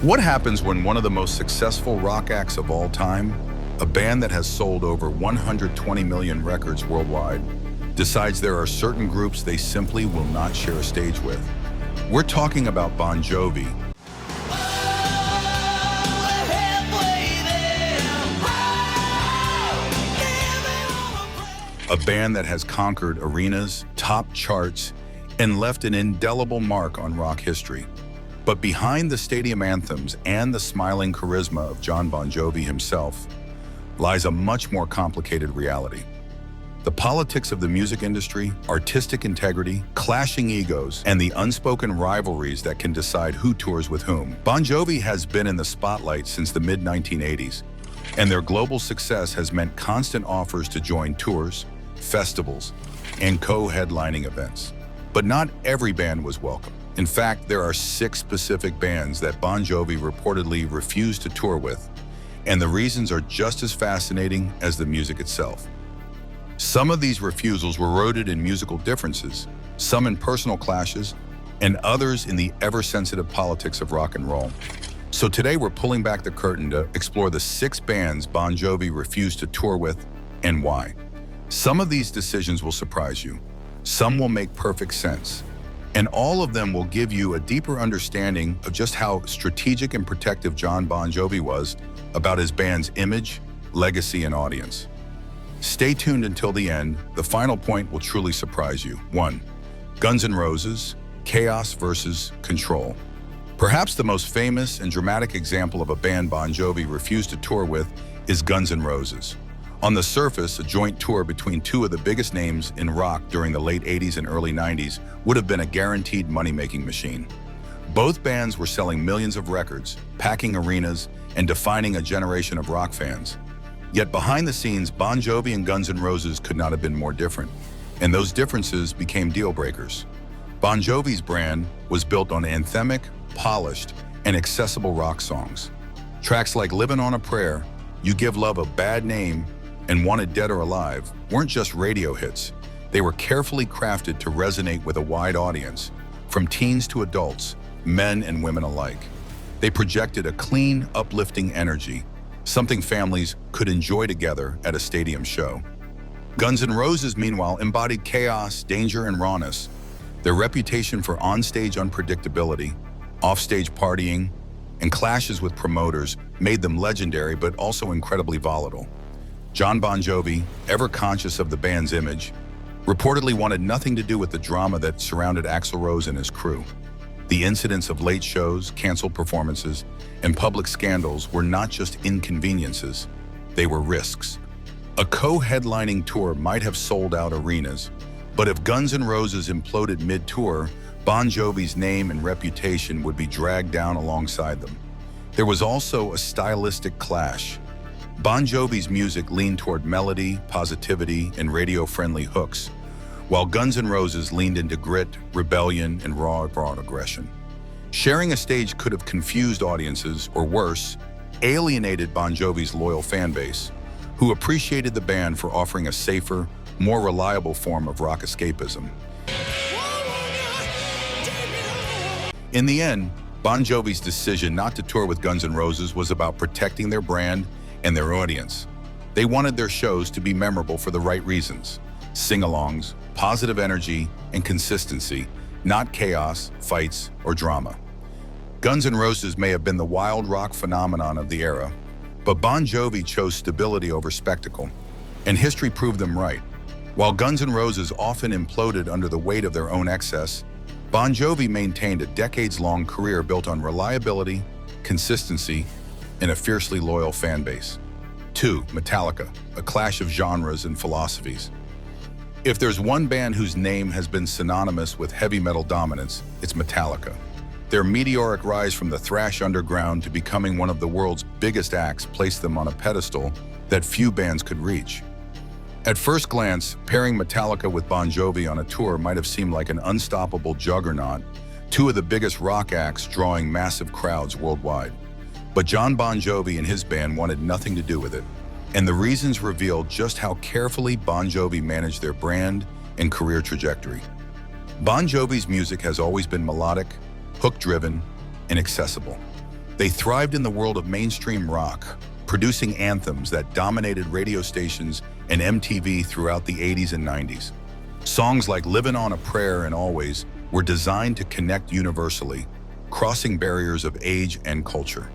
What happens when one of the most successful rock acts of all time, a band that has sold over 120 million records worldwide, decides there are certain groups they simply will not share a stage with? We're talking about Bon Jovi, a band that has conquered arenas, topped charts, and left an indelible mark on rock history. But behind the stadium anthems and the smiling charisma of Jon Bon Jovi himself lies a much more complicated reality. The politics of the music industry, artistic integrity, clashing egos, and the unspoken rivalries that can decide who tours with whom. Bon Jovi has been in the spotlight since the mid-1980s, and their global success has meant constant offers to join tours, festivals, and co-headlining events. But not every band was welcome. In fact, there are 6 specific bands that Bon Jovi reportedly refused to tour with, and the reasons are just as fascinating as the music itself. Some of these refusals were rooted in musical differences, some in personal clashes, and others in the ever-sensitive politics of rock and roll. So today we're pulling back the curtain to explore the 6 bands Bon Jovi refused to tour with and why. Some of these decisions will surprise you, some will make perfect sense, and all of them will give you a deeper understanding of just how strategic and protective Jon Bon Jovi was about his band's image, legacy, and audience. Stay tuned until the end. The final point will truly surprise you. 1. Guns N' Roses, Chaos versus Control. Perhaps the most famous and dramatic example of a band Bon Jovi refused to tour with is Guns N' Roses. On the surface, a joint tour between 2 of the biggest names in rock during the late 80s and early 90s would have been a guaranteed money-making machine. Both bands were selling millions of records, packing arenas, and defining a generation of rock fans. Yet behind the scenes, Bon Jovi and Guns N' Roses could not have been more different, and those differences became deal breakers. Bon Jovi's brand was built on anthemic, polished, and accessible rock songs. Tracks like Livin' on a Prayer, You Give Love a Bad Name, and Wanted Dead or Alive weren't just radio hits. They were carefully crafted to resonate with a wide audience, from teens to adults, men and women alike. They projected a clean, uplifting energy, something families could enjoy together at a stadium show. Guns N' Roses, meanwhile, embodied chaos, danger, and rawness. Their reputation for onstage unpredictability, offstage partying, and clashes with promoters made them legendary but also incredibly volatile. Jon Bon Jovi, ever conscious of the band's image, reportedly wanted nothing to do with the drama that surrounded Axl Rose and his crew. The incidents of late shows, canceled performances, and public scandals were not just inconveniences, they were risks. A co-headlining tour might have sold out arenas, but if Guns N' Roses imploded mid-tour, Bon Jovi's name and reputation would be dragged down alongside them. There was also a stylistic clash. Bon Jovi's music leaned toward melody, positivity, and radio-friendly hooks, while Guns N' Roses leaned into grit, rebellion, and raw aggression. Sharing a stage could have confused audiences, or worse, alienated Bon Jovi's loyal fan base, who appreciated the band for offering a safer, more reliable form of rock escapism. In the end, Bon Jovi's decision not to tour with Guns N' Roses was about protecting their brand and their audience. They wanted their shows to be memorable for the right reasons: sing-alongs, positive energy, and consistency, not chaos, fights, or drama. Guns N' Roses may have been the wild rock phenomenon of the era, but Bon Jovi chose stability over spectacle, and history proved them right. While Guns N' Roses often imploded under the weight of their own excess, Bon Jovi maintained a decades-long career built on reliability, consistency, and a fiercely loyal fan base. 2. Metallica, a clash of genres and philosophies. If there's one band whose name has been synonymous with heavy metal dominance, it's Metallica. Their meteoric rise from the thrash underground to becoming one of the world's biggest acts placed them on a pedestal that few bands could reach. At first glance, pairing Metallica with Bon Jovi on a tour might have seemed like an unstoppable juggernaut, 2 of the biggest rock acts drawing massive crowds worldwide. But Jon Bon Jovi and his band wanted nothing to do with it, and the reasons reveal just how carefully Bon Jovi managed their brand and career trajectory. Bon Jovi's music has always been melodic, hook-driven, and accessible. They thrived in the world of mainstream rock, producing anthems that dominated radio stations and MTV throughout the 80s and 90s. Songs like Livin' on a Prayer and Always were designed to connect universally, crossing barriers of age and culture.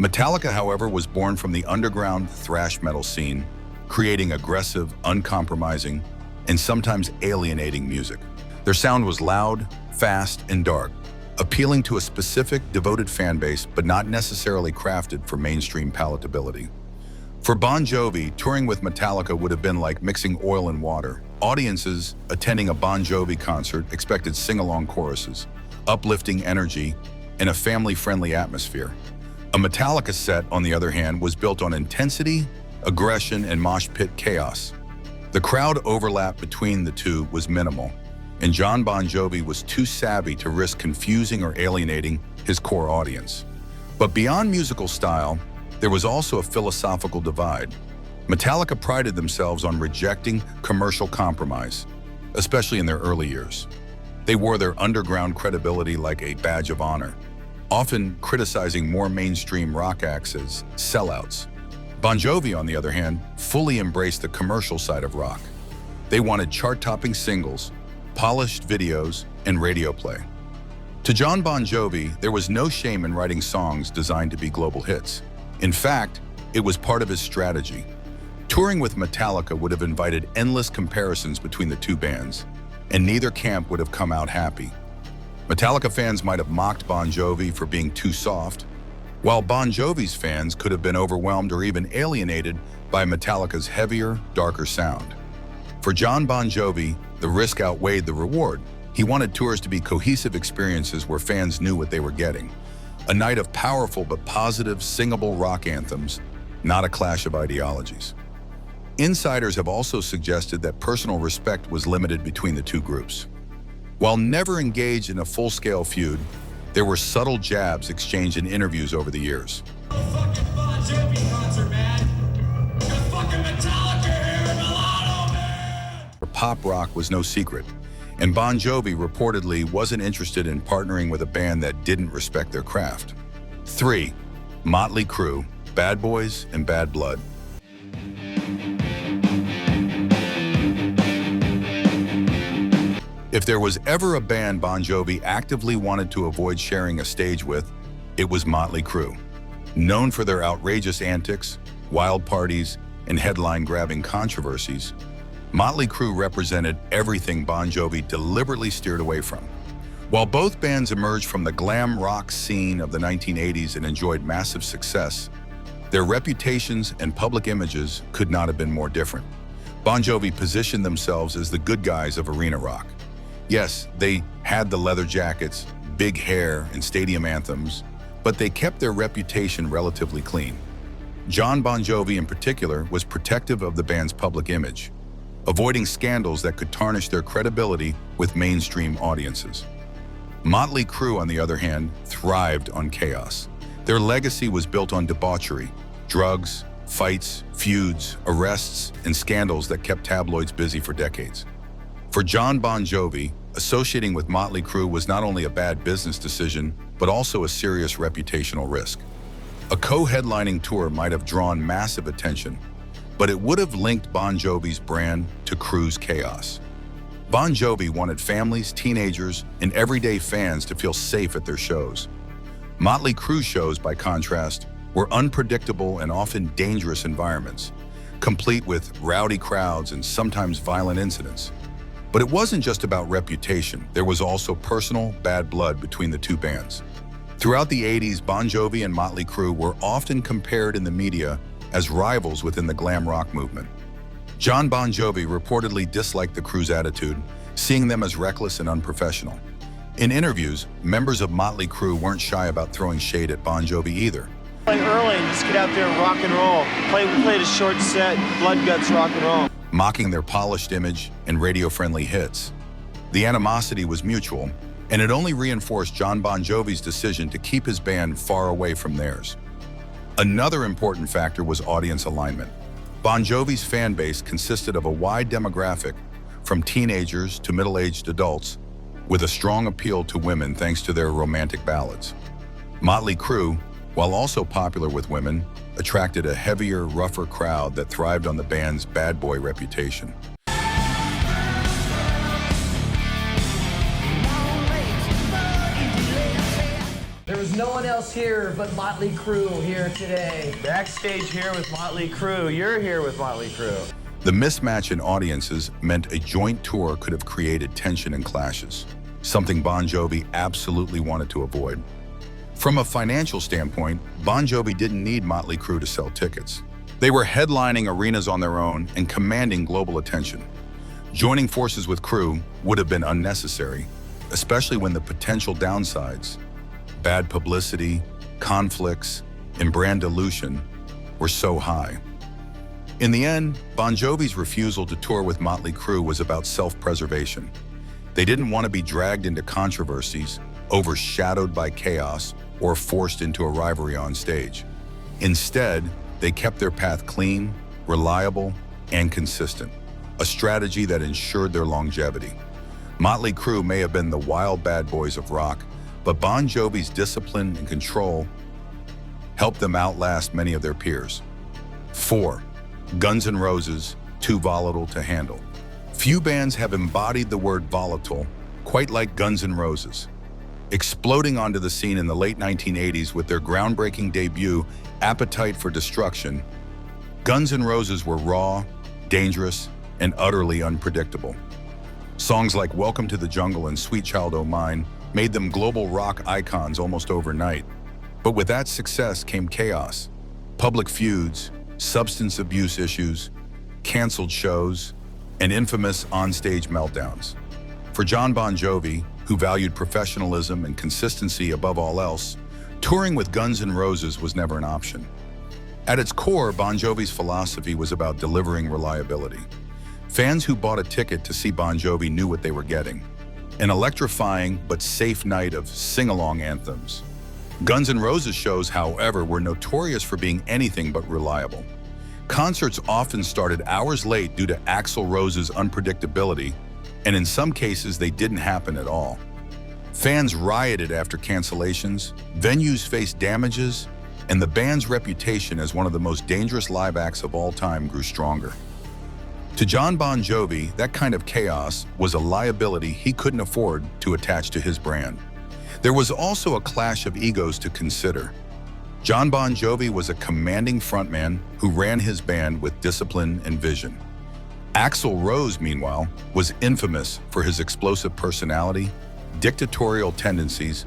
Metallica, however, was born from the underground thrash metal scene, creating aggressive, uncompromising, and sometimes alienating music. Their sound was loud, fast, and dark, appealing to a specific, devoted fan base, but not necessarily crafted for mainstream palatability. For Bon Jovi, touring with Metallica would have been like mixing oil and water. Audiences attending a Bon Jovi concert expected sing-along choruses, uplifting energy, and a family-friendly atmosphere. A Metallica set, on the other hand, was built on intensity, aggression, and mosh pit chaos. The crowd overlap between the two was minimal, and Jon Bon Jovi was too savvy to risk confusing or alienating his core audience. But beyond musical style, there was also a philosophical divide. Metallica prided themselves on rejecting commercial compromise, especially in their early years. They wore their underground credibility like a badge of honor, often criticizing more mainstream rock acts as sellouts. Bon Jovi, on the other hand, fully embraced the commercial side of rock. They wanted chart-topping singles, polished videos, and radio play. To Jon Bon Jovi, there was no shame in writing songs designed to be global hits. In fact, it was part of his strategy. Touring with Metallica would have invited endless comparisons between the two bands, and neither camp would have come out happy. Metallica fans might have mocked Bon Jovi for being too soft, while Bon Jovi's fans could have been overwhelmed or even alienated by Metallica's heavier, darker sound. For Jon Bon Jovi, the risk outweighed the reward. He wanted tours to be cohesive experiences where fans knew what they were getting. A night of powerful but positive, singable rock anthems, not a clash of ideologies. Insiders have also suggested that personal respect was limited between the two groups. While never engaged in a full-scale feud, there were subtle jabs exchanged in interviews over the years. Fucking Bon Jovi concert, man. Got fucking Metallica here, Milano, man. Pop rock was no secret, and Bon Jovi reportedly wasn't interested in partnering with a band that didn't respect their craft. 3. Motley Crue, Bad Boys and Bad Blood. If there was ever a band Bon Jovi actively wanted to avoid sharing a stage with, it was Motley Crue. Known for their outrageous antics, wild parties, and headline-grabbing controversies, Motley Crue represented everything Bon Jovi deliberately steered away from. While both bands emerged from the glam rock scene of the 1980s and enjoyed massive success, their reputations and public images could not have been more different. Bon Jovi positioned themselves as the good guys of arena rock. Yes, they had the leather jackets, big hair, and stadium anthems, but they kept their reputation relatively clean. Jon Bon Jovi, in particular, was protective of the band's public image, avoiding scandals that could tarnish their credibility with mainstream audiences. Motley Crue, on the other hand, thrived on chaos. Their legacy was built on debauchery, drugs, fights, feuds, arrests, and scandals that kept tabloids busy for decades. For Jon Bon Jovi, associating with Motley Crue was not only a bad business decision, but also a serious reputational risk. A co-headlining tour might have drawn massive attention, but it would have linked Bon Jovi's brand to Crue's chaos. Bon Jovi wanted families, teenagers, and everyday fans to feel safe at their shows. Motley Crue shows, by contrast, were unpredictable and often dangerous environments, complete with rowdy crowds and sometimes violent incidents. But it wasn't just about reputation. There was also personal bad blood between the two bands. Throughout the 80s, Bon Jovi and Motley Crue were often compared in the media as rivals within the glam rock movement. Jon Bon Jovi reportedly disliked the Crue's attitude, seeing them as reckless and unprofessional. In interviews, members of Motley Crue weren't shy about throwing shade at Bon Jovi either. Play early and just get out there and rock and roll. We played a short set, blood guts rock and roll. Mocking their polished image and radio-friendly hits. The animosity was mutual, and it only reinforced Jon Bon Jovi's decision to keep his band far away from theirs. Another important factor was audience alignment. Bon Jovi's fan base consisted of a wide demographic, from teenagers to middle-aged adults, with a strong appeal to women thanks to their romantic ballads. Motley Crue, while also popular with women, attracted a heavier, rougher crowd that thrived on the band's bad boy reputation. There was no one else here but Motley Crue here today. Backstage here with Motley Crue. You're here with Motley Crue. The mismatch in audiences meant a joint tour could have created tension and clashes, something Bon Jovi absolutely wanted to avoid. From a financial standpoint, Bon Jovi didn't need Motley Crue to sell tickets. They were headlining arenas on their own and commanding global attention. Joining forces with Crue would have been unnecessary, especially when the potential downsides, bad publicity, conflicts, and brand dilution, were so high. In the end, Bon Jovi's refusal to tour with Motley Crue was about self-preservation. They didn't want to be dragged into controversies, overshadowed by chaos, or forced into a rivalry on stage. Instead, they kept their path clean, reliable, and consistent, a strategy that ensured their longevity. Motley Crue may have been the wild bad boys of rock, but Bon Jovi's discipline and control helped them outlast many of their peers. 4. Guns N' Roses, too volatile to handle. Few bands have embodied the word volatile quite like Guns N' Roses. Exploding onto the scene in the late 1980s with their groundbreaking debut, Appetite for Destruction, Guns N' Roses were raw, dangerous, and utterly unpredictable. Songs like Welcome to the Jungle and Sweet Child O' Mine made them global rock icons almost overnight. But with that success came chaos, public feuds, substance abuse issues, canceled shows, and infamous onstage meltdowns. For John Bon Jovi, who valued professionalism and consistency above all else, touring with Guns N' Roses was never an option. At its core, Bon Jovi's philosophy was about delivering reliability. Fans who bought a ticket to see Bon Jovi knew what they were getting: an electrifying but safe night of sing-along anthems. Guns N' Roses shows, however, were notorious for being anything but reliable. Concerts often started hours late due to Axl Rose's unpredictability, and in some cases they didn't happen at all. Fans rioted after cancellations, venues faced damages, and the band's reputation as one of the most dangerous live acts of all time grew stronger. To John Bon Jovi, that kind of chaos was a liability he couldn't afford to attach to his brand. There was also a clash of egos to consider. John Bon Jovi was a commanding frontman who ran his band with discipline and vision. Axl Rose, meanwhile, was infamous for his explosive personality, dictatorial tendencies,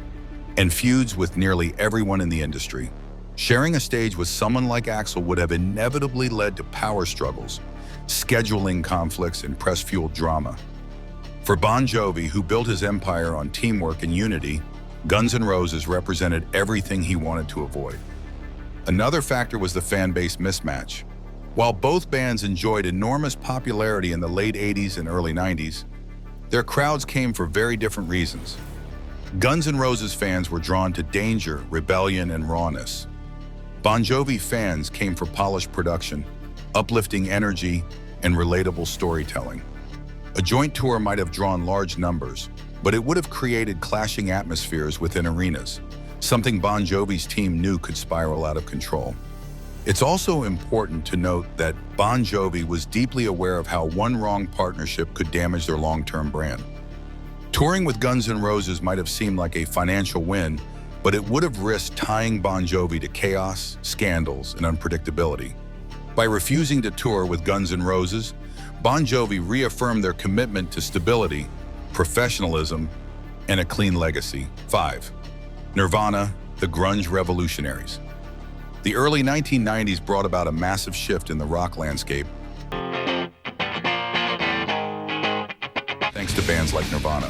and feuds with nearly everyone in the industry. Sharing a stage with someone like Axl would have inevitably led to power struggles, scheduling conflicts, and press-fueled drama. For Bon Jovi, who built his empire on teamwork and unity, Guns N' Roses represented everything he wanted to avoid. Another factor was the fan base mismatch. While both bands enjoyed enormous popularity in the late 80s and early 90s, their crowds came for very different reasons. Guns N' Roses fans were drawn to danger, rebellion, and rawness. Bon Jovi fans came for polished production, uplifting energy, and relatable storytelling. A joint tour might have drawn large numbers, but it would have created clashing atmospheres within arenas, something Bon Jovi's team knew could spiral out of control. It's also important to note that Bon Jovi was deeply aware of how one wrong partnership could damage their long-term brand. Touring with Guns N' Roses might have seemed like a financial win, but it would have risked tying Bon Jovi to chaos, scandals, and unpredictability. By refusing to tour with Guns N' Roses, Bon Jovi reaffirmed their commitment to stability, professionalism, and a clean legacy. 5. Nirvana, the grunge revolutionaries. The early 1990s brought about a massive shift in the rock landscape, thanks to bands like Nirvana.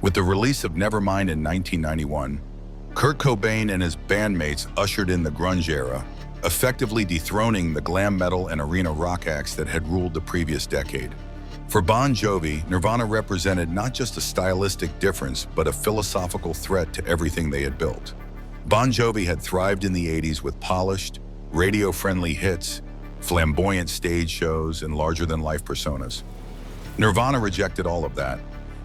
With the release of Nevermind in 1991, Kurt Cobain and his bandmates ushered in the grunge era, effectively dethroning the glam metal and arena rock acts that had ruled the previous decade. For Bon Jovi, Nirvana represented not just a stylistic difference, but a philosophical threat to everything they had built. Bon Jovi had thrived in the 80s with polished, radio-friendly hits, flamboyant stage shows, and larger-than-life personas. Nirvana rejected all of that.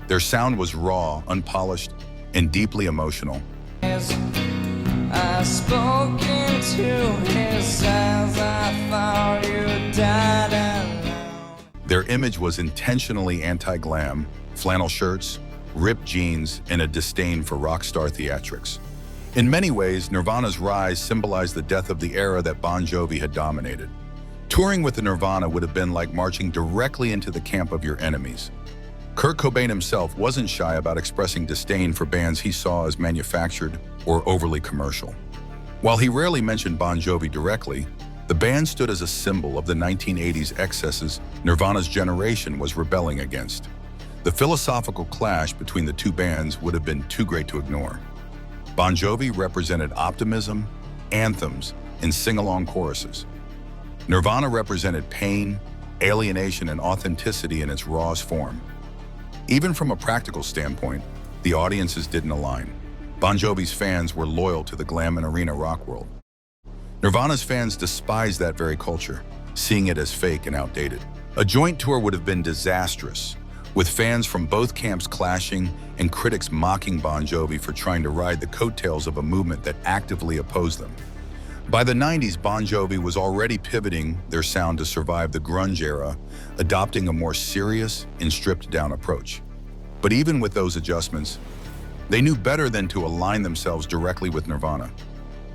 Their sound was raw, unpolished, and deeply emotional. I spoke into his eyes, I thought you died alone. Their image was intentionally anti-glam, flannel shirts, ripped jeans, and a disdain for rock star theatrics. In many ways, Nirvana's rise symbolized the death of the era that Bon Jovi had dominated. Touring with the Nirvana would have been like marching directly into the camp of your enemies. Kurt Cobain himself wasn't shy about expressing disdain for bands he saw as manufactured or overly commercial. While he rarely mentioned Bon Jovi directly, the band stood as a symbol of the 1980s excesses Nirvana's generation was rebelling against. The philosophical clash between the two bands would have been too great to ignore. Bon Jovi represented optimism, anthems, and sing-along choruses. Nirvana represented pain, alienation, and authenticity in its rawest form. Even from a practical standpoint, the audiences didn't align. Bon Jovi's fans were loyal to the glam and arena rock world. Nirvana's fans despised that very culture, seeing it as fake and outdated. A joint tour would have been disastrous, with fans from both camps clashing and critics mocking Bon Jovi for trying to ride the coattails of a movement that actively opposed them. By the 90s, Bon Jovi was already pivoting their sound to survive the grunge era, adopting a more serious and stripped-down approach. But even with those adjustments, they knew better than to align themselves directly with Nirvana.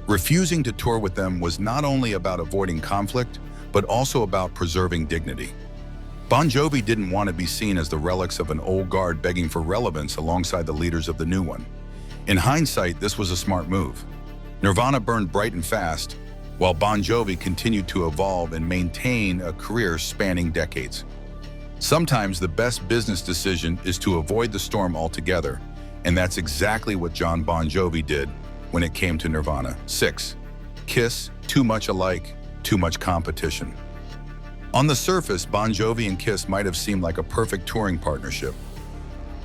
Refusing to tour with them was not only about avoiding conflict, but also about preserving dignity. Bon Jovi didn't want to be seen as the relics of an old guard begging for relevance alongside the leaders of the new one. In hindsight, this was a smart move. Nirvana burned bright and fast, while Bon Jovi continued to evolve and maintain a career spanning decades. Sometimes the best business decision is to avoid the storm altogether, and that's exactly what Jon Bon Jovi did when it came to Nirvana. 6. Kiss, too much alike, too much competition. On the surface, Bon Jovi and Kiss might have seemed like a perfect touring partnership.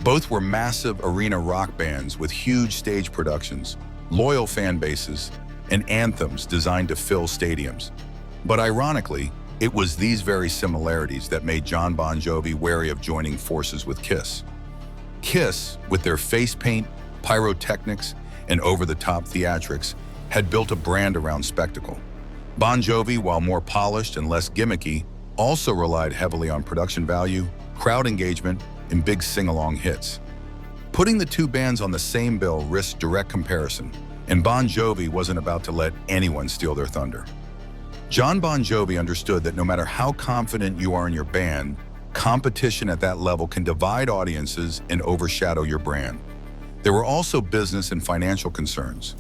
Both were massive arena rock bands with huge stage productions, loyal fan bases, and anthems designed to fill stadiums. But ironically, it was these very similarities that made Jon Bon Jovi wary of joining forces with Kiss. Kiss, with their face paint, pyrotechnics, and over-the-top theatrics, had built a brand around spectacle. Bon Jovi, while more polished and less gimmicky, also relied heavily on production value, crowd engagement, and big sing-along hits. Putting the two bands on the same bill risked direct comparison, and Bon Jovi wasn't about to let anyone steal their thunder. Jon Bon Jovi understood that no matter how confident you are in your band, competition at that level can divide audiences and overshadow your brand. There were also business and financial concerns.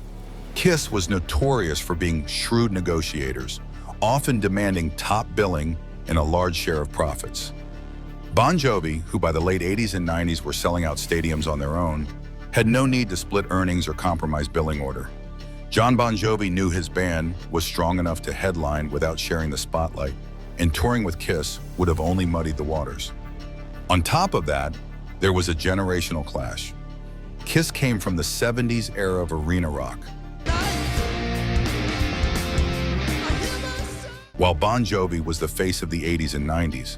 Kiss was notorious for being shrewd negotiators, often demanding top billing and a large share of profits. Bon Jovi, who by the late 80s and 90s were selling out stadiums on their own, had no need to split earnings or compromise billing order. Jon Bon Jovi knew his band was strong enough to headline without sharing the spotlight, and touring with Kiss would have only muddied the waters. On top of that, there was a generational clash. Kiss came from the 70s era of arena rock, while Bon Jovi was the face of the 80s and 90s.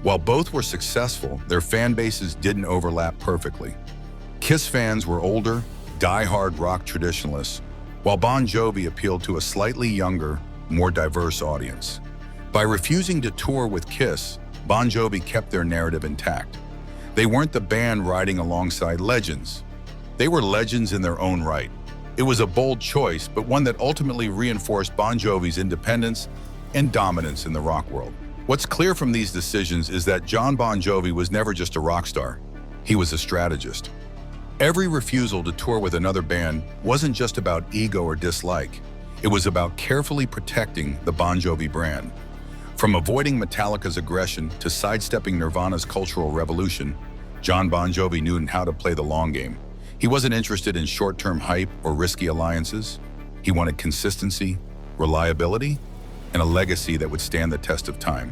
While both were successful, their fan bases didn't overlap perfectly. Kiss fans were older, die-hard rock traditionalists, while Bon Jovi appealed to a slightly younger, more diverse audience. By refusing to tour with Kiss, Bon Jovi kept their narrative intact. They weren't the band riding alongside legends. They were legends in their own right. It was a bold choice, but one that ultimately reinforced Bon Jovi's independence and dominance in the rock world. What's clear from these decisions is that Jon Bon Jovi was never just a rock star. He was a strategist. Every refusal to tour with another band wasn't just about ego or dislike. It was about carefully protecting the Bon Jovi brand. From avoiding Metallica's aggression to sidestepping Nirvana's cultural revolution, Jon Bon Jovi knew how to play the long game. He wasn't interested in short-term hype or risky alliances. He wanted consistency, reliability, and a legacy that would stand the test of time.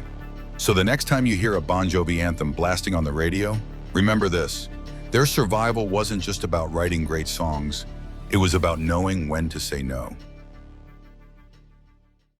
So the next time you hear a Bon Jovi anthem blasting on the radio, remember this: their survival wasn't just about writing great songs, it was about knowing when to say no.